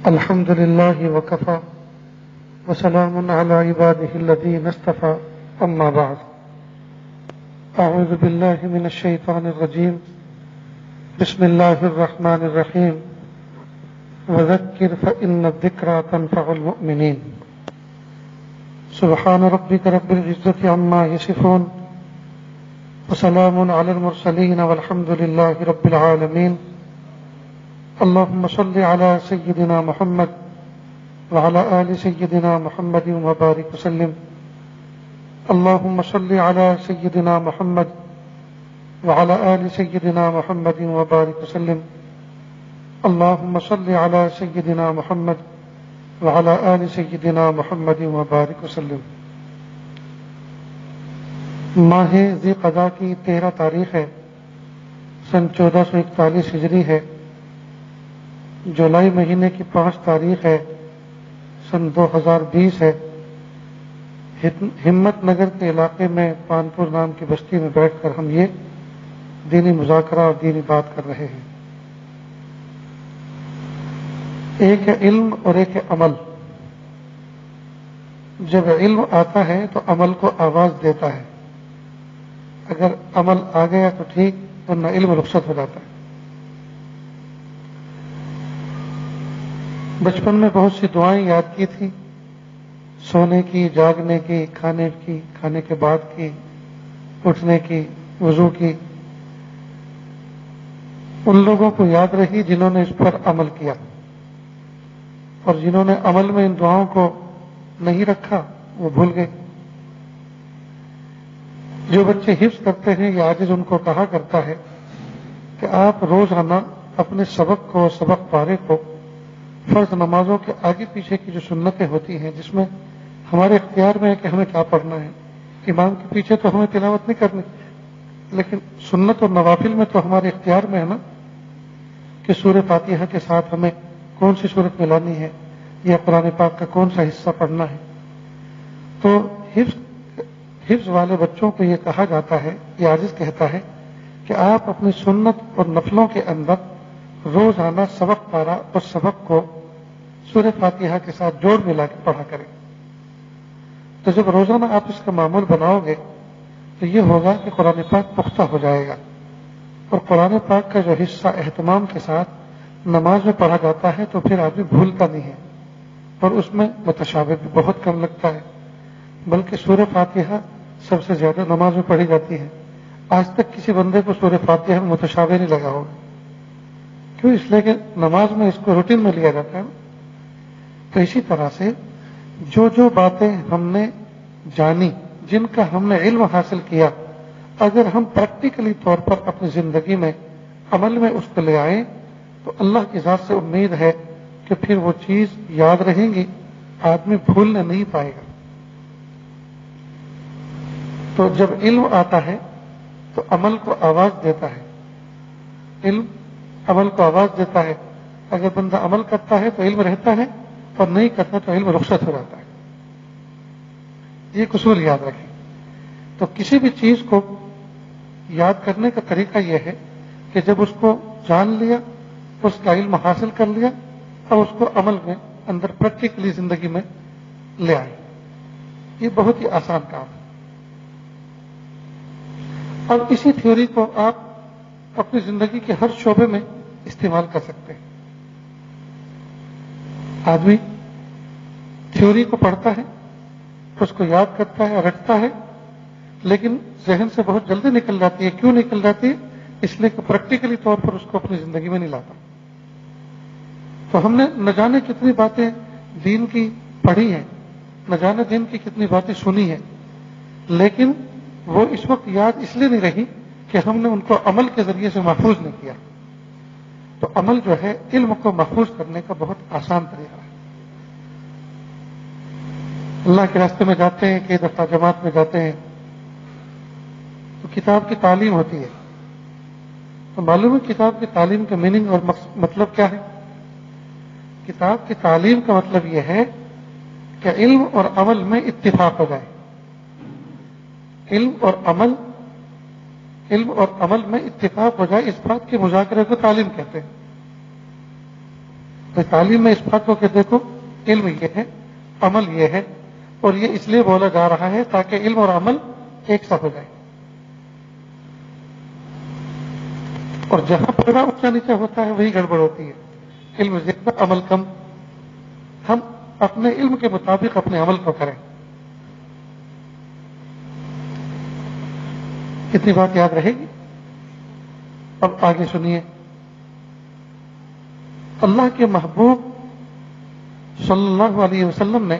الحمد لله وكفى وسلام على عباده الذين اصطفى أما بعد أعوذ بالله من الشيطان الرجيم بسم الله الرحمن الرحيم وذكر فإن الذكرى تنفع المؤمنين سبحان ربك رب العزة عما يصفون وسلام على المرسلين والحمد لله رب العالمين اللهم صل على سيدنا محمد وعلى آل سيدنا محمد وبارك وسلم اللهم صل على سيدنا محمد وعلى آل سيدنا محمد وبارك وسلم اللهم صل على سيدنا محمد وعلى آل سيدنا محمد وبارك وسلم. ماہ ذی قعدہ کی 13 تاریخ ہے، سن 1441 ہجری ہے. جولائی مہینے کی 5 تاریخ ہے، سن 2020 ہے. ہمت نگر کے علاقے میں پانپور نام کی بستی میں بیٹھ کر ہم یہ دینی مذاکرہ اور دینی بات کر رہے ہیں. ایک ہے علم اور ایک ہے عمل. جب علم آتا ہے تو عمل کو آواز دیتا ہے. اگر عمل آ گیا تو ٹھیک، ورنہ علم رخصت ہو جاتا ہے. بچپن میں بہت سی دعائیں یاد کی تھی، سونے کی، جاگنے کی، کھانے کی، کھانے کے بعد کی، اٹھنے کی، وضو کی. ان لوگوں کو یاد رہی جنہوں نے اس پر عمل کیا، اور جنہوں نے عمل میں ان دعاؤں کو نہیں رکھا وہ بھول گئے. جو بچے حفظ کرتے ہیں یہ عاجز ان کو کہا کرتا ہے کہ آپ روزانہ اپنے سبق کو، سبق پارے کو، فرض نمازوں کے آگے پیچھے کی جو سنتیں ہوتی ہیں جس میں ہمارے اختیار میں ہے کہ ہمیں کیا پڑھنا ہے. امام کے پیچھے تو ہمیں تلاوت نہیں کرنی، لیکن سنت اور نوافل میں تو ہمارے اختیار میں ہے نا کہ سورہ فاتحہ کے ساتھ ہمیں کون سی صورت ملانی ہے یا قرآن پاک کا کون سا حصہ پڑھنا ہے. تو حفظ والے بچوں کو یہ کہا جاتا ہے، یہ عاجز کہتا ہے کہ آپ اپنی سنت اور نفلوں کے اندر روزانہ سبق پارا اور سبق کو سورہ فاتحہ کے ساتھ جوڑ ملا کے پڑھا کریں. تو جب روزانہ آپ اس کا معمول بناؤ گے تو یہ ہوگا کہ قرآن پاک پختہ ہو جائے گا، اور قرآن پاک کا جو حصہ اہتمام کے ساتھ نماز میں پڑھا جاتا ہے تو پھر آدمی بھولتا نہیں ہے، اور اس میں متشابہ بھی بہت کم لگتا ہے. بلکہ سورہ فاتحہ سب سے زیادہ نماز میں پڑھی جاتی ہے. آج تک کسی بندے کو سورہ فاتحہ میں متشابہ نہیں لگا ہوگا. کیوں؟ اس لیے کہ نماز میں اس کو روٹین میں لیا جاتا ہے. تو اسی طرح سے جو باتیں ہم نے جانی، جن کا ہم نے علم حاصل کیا، اگر ہم پریکٹیکلی طور پر اپنی زندگی میں عمل میں اس کو لے آئیں تو اللہ کی ذات سے امید ہے کہ پھر وہ چیز یاد رہیں گی، آدمی بھولنے نہیں پائے گا. تو جب علم آتا ہے تو عمل کو آواز دیتا ہے. علم عمل کو آواز دیتا ہے. اگر بندہ عمل کرتا ہے تو علم رہتا ہے، اور نہیں کرتا تو علم رخصت ہو جاتا ہے. یہ اصول یاد رکھیں. تو کسی بھی چیز کو یاد کرنے کا طریقہ یہ ہے کہ جب اس کو جان لیا، اس کا علم حاصل کر لیا، اور اس کو عمل میں اندر پریکٹیکلی زندگی میں لے آئے. یہ بہت ہی آسان کام ہے. اب اسی تھیوری کو آپ اپنی زندگی کے ہر شعبے میں استعمال کر سکتے ہیں. آدمی تھیوری کو پڑھتا ہے، اس کو یاد کرتا ہے، رٹتا ہے، لیکن ذہن سے بہت جلدی نکل جاتی ہے. کیوں نکل جاتی ہے؟ اس لیے کہ پریکٹیکلی طور پر اس کو اپنی زندگی میں نہیں لاتا. تو ہم نے نہ جانے کتنی باتیں دین کی پڑھی ہیں، نہ جانے دین کی کتنی باتیں سنی ہیں، لیکن وہ اس وقت یاد اس لیے نہیں رہی کہ ہم نے ان کو عمل کے ذریعے سے محفوظ نہیں کیا. تو عمل جو ہے علم کو محفوظ کرنے کا بہت آسان طریقہ ہے. اللہ کے راستے میں جاتے ہیں، کئی دفعہ جماعت میں جاتے ہیں تو کتاب کی تعلیم ہوتی ہے. تو معلوم ہے کتاب کی تعلیم کا میننگ اور مطلب کیا ہے؟ کتاب کی تعلیم کا مطلب یہ ہے کہ علم اور عمل میں اتفاق ہو جائے. علم اور عمل میں اتفاق ہو جائے، اس بات کے مذاکرے کو تعلیم کہتے ہیں. تو تعلیم میں اس بات کو کہ دیکھو علم یہ ہے، عمل یہ ہے، اور یہ اس لیے بولا جا رہا ہے تاکہ علم اور عمل ایک ساتھ ہو جائے. اور جہاں پڑا اونچا نیچا ہوتا ہے وہی گڑبڑ ہوتی ہے. علم زیادہ عمل کم. ہم اپنے علم کے مطابق اپنے عمل کو کریں. کتنی بات یاد رہے گی؟ اب آگے سنیے. اللہ کے محبوب صلی اللہ علیہ وسلم نے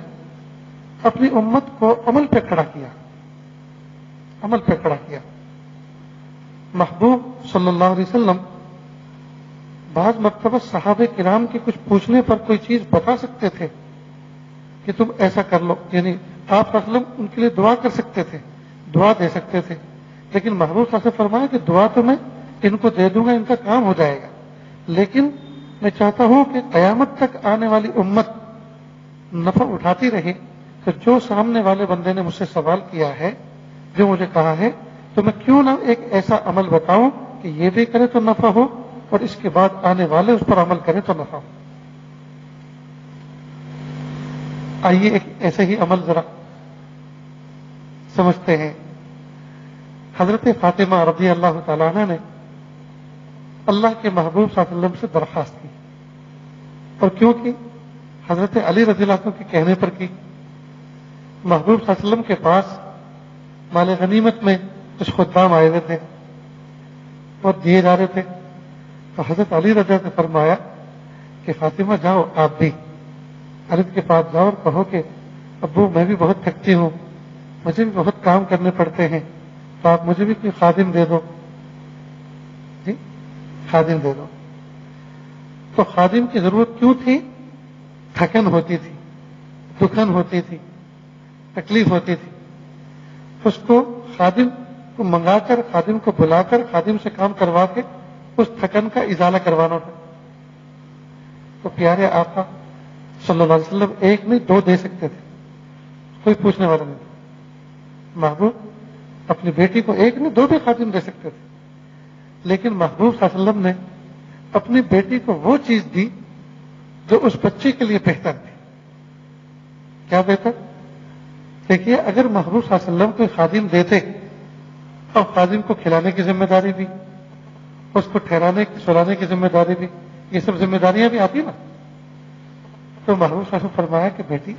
اپنی امت کو عمل پہ کھڑا کیا. عمل پہ کھڑا کیا. محبوب صلی اللہ علیہ وسلم بعض مرتبہ صحابہ کرام کے کچھ پوچھنے پر کوئی چیز بتا سکتے تھے کہ تم ایسا کر لو، یعنی آپ وسلم ان کے لیے دعا کر سکتے تھے، دعا دے سکتے تھے. لیکن محبوب صلی اللہ علیہ وسلم فرمایا کہ دعا تو میں ان کو دے دوں گا، ان کا کام ہو جائے گا، لیکن میں چاہتا ہوں کہ قیامت تک آنے والی امت نفع اٹھاتی رہے. تو جو سامنے والے بندے نے مجھ سے سوال کیا ہے، جو مجھے کہا ہے، تو میں کیوں نہ ایک ایسا عمل بتاؤں کہ یہ بھی کرے تو نفع ہو اور اس کے بعد آنے والے اس پر عمل کریں تو نفع ہو. آئیے ایک ایسے ہی عمل ذرا سمجھتے ہیں. حضرت فاطمہ رضی اللہ تعالیٰ عنہ نے اللہ کے محبوب صلی اللہ علیہ وسلم سے درخواست کی. اور کیوں کی؟ حضرت علی رضی اللہ عنہ کے کہنے پر کی. محبوب صلی اللہ علیہ وسلم کے پاس مال غنیمت میں کچھ خدام آئے ہوئے تھے اور دیے جا رہے تھے. تو حضرت علی رضی اللہ عنہ نے فرمایا کہ فاطمہ جاؤ، آپ بھی علی کے پاس جاؤ اور کہو کہ ابو میں بھی بہت تھکتی ہوں، مجھے بھی بہت کام کرنے پڑتے ہیں، تو آپ مجھے بھی کوئی خادم دے دو. جی خادم دے دو. تو خادم کی ضرورت کیوں تھی؟ تھکن ہوتی تھی، دکھن ہوتی تھی، تکلیف ہوتی تھی. اس کو خادم کو منگا کر، خادم کو بلا کر، خادم سے کام کروا کے اس تھکن کا ازالہ کروانا تھا. تو پیارے آقا صلی اللہ علیہ وسلم ایک نہیں دو دے سکتے تھے، کوئی پوچھنے والا نہیں تھا. محبوب اپنی بیٹی کو ایک نہیں دو بھی خادم دے سکتے تھے، لیکن محبوب صلی اللہ علیہ وسلم نے اپنی بیٹی کو وہ چیز دی جو اس بچے کے لیے بہتر تھی. کیا بہتر؟ دیکھیے، اگر محبوب صلی اللہ علیہ وسلم کوئی خادم دیتے اور خادم کو کھلانے کی ذمہ داری بھی، اس کو ٹھہرانے سلانے کی ذمہ داری بھی، یہ سب ذمہ داریاں بھی آتی نا. تو محبوب صلی اللہ علیہ وسلم فرمایا کہ بیٹی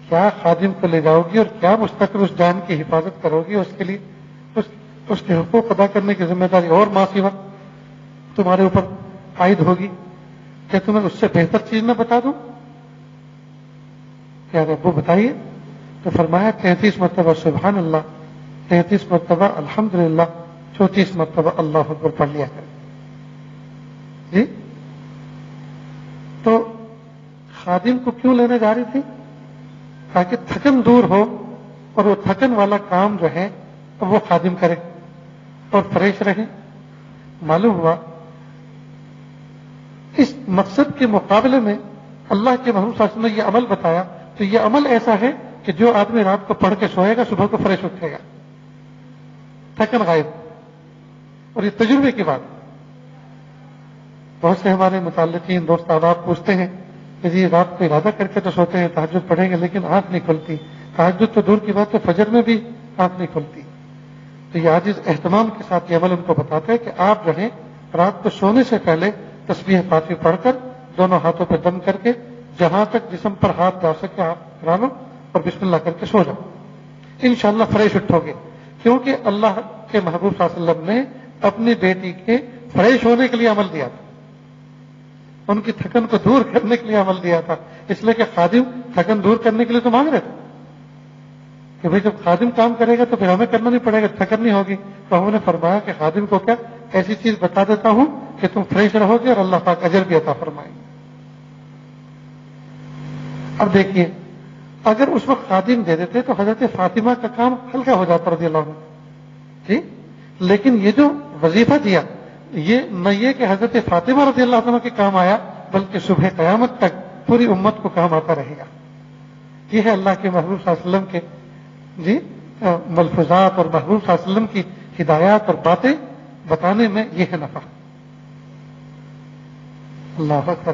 کیا خادم کو لے جاؤ گی اور کیا مستقل اس جان کی حفاظت کرو گی، اس کے لیے اس کے حقوق ادا کرنے کی ذمہ داری اور ماں سوا تمہارے اوپر عائد ہوگی. کیا تمہیں اس سے بہتر چیز نہ بتا دوں؟ کیا ابو بتائیے. تو فرمایا 33 مرتبہ سبحان اللہ، 33 مرتبہ الحمدللہ، 34 مرتبہ اللہ اکبر پڑھ لیا کر. جی تو خادم کو کیوں لینے جا رہی تھی؟ تاکہ تھکن دور ہو اور وہ تھکن والا کام جو ہے وہ خادم کرے اور فریش رہے. معلوم ہوا اس مقصد کے مقابلے میں اللہ کے محبوب صلی اللہ علیہ وسلم نے یہ عمل بتایا. تو یہ عمل ایسا ہے کہ جو آدمی رات کو پڑھ کے سوئے گا صبح کو فریش اٹھے گا، تھکن غائب. اور یہ تجربے کی بات. بہت سے ہمارے متعلقین دوست احباب پوچھتے ہیں کہ جی رات کو ارادہ کر کے تو سوتے ہیں تہجد پڑھیں گے لیکن آنکھ نہیں کھلتی. تہجد تو دور کی بات ہے، فجر میں بھی آنکھ نہیں کھلتی. تو یہ عاجز اہتمام کے ساتھ یہ عمل ان کو بتاتے ہیں کہ آپ جو ہیں رات کو سونے سے پہلے تسبیح پاکی پڑھ کر دونوں ہاتھوں پہ دم کر کے جہاں تک جسم پر ہاتھ جا سکے آپ کرا لو اور بسم اللہ کر کے سو جاؤ. انشاءاللہ فریش اٹھو گے، کیونکہ اللہ کے محبوب صلی اللہ علیہ وسلم نے اپنی بیٹی کے فریش ہونے کے لیے عمل دیا تھا، ان کی تھکن کو دور کرنے کے لیے عمل دیا تھا. اس لیے کہ خادم تھکن دور کرنے کے لیے تو مانگ رہے تھے کہ بھائی جب خادم کام کرے گا تو پھر ہمیں کرنا نہیں پڑے گا، تھکن نہیں ہوگی. تو ہم نے فرمایا کہ خادم کو کیا ایسی چیز بتا دیتا ہوں کہ تم فریش رہو گے اور اللہ پاک اجر بھی عطا فرمائیں گے. اب دیکھیے، اگر اس وقت خادم دے دیتے تو حضرت فاطمہ کا کام ہلکا ہو جاتا رضی اللہ عنہ. جی لیکن یہ جو وظیفہ دیا، یہ نہ یہ کہ حضرت فاطمہ رضی اللہ عنہ کے کام آیا، بلکہ صبح قیامت تک پوری امت کو کام آتا رہے گا. یہ ہے اللہ کے محبوب صلی اللہ علیہ وسلم کے جی ملفوظات اور محبوب صلی اللہ علیہ وسلم کی ہدایات اور باتیں بتانے میں یہ ہے نفع. اللہ اکبر.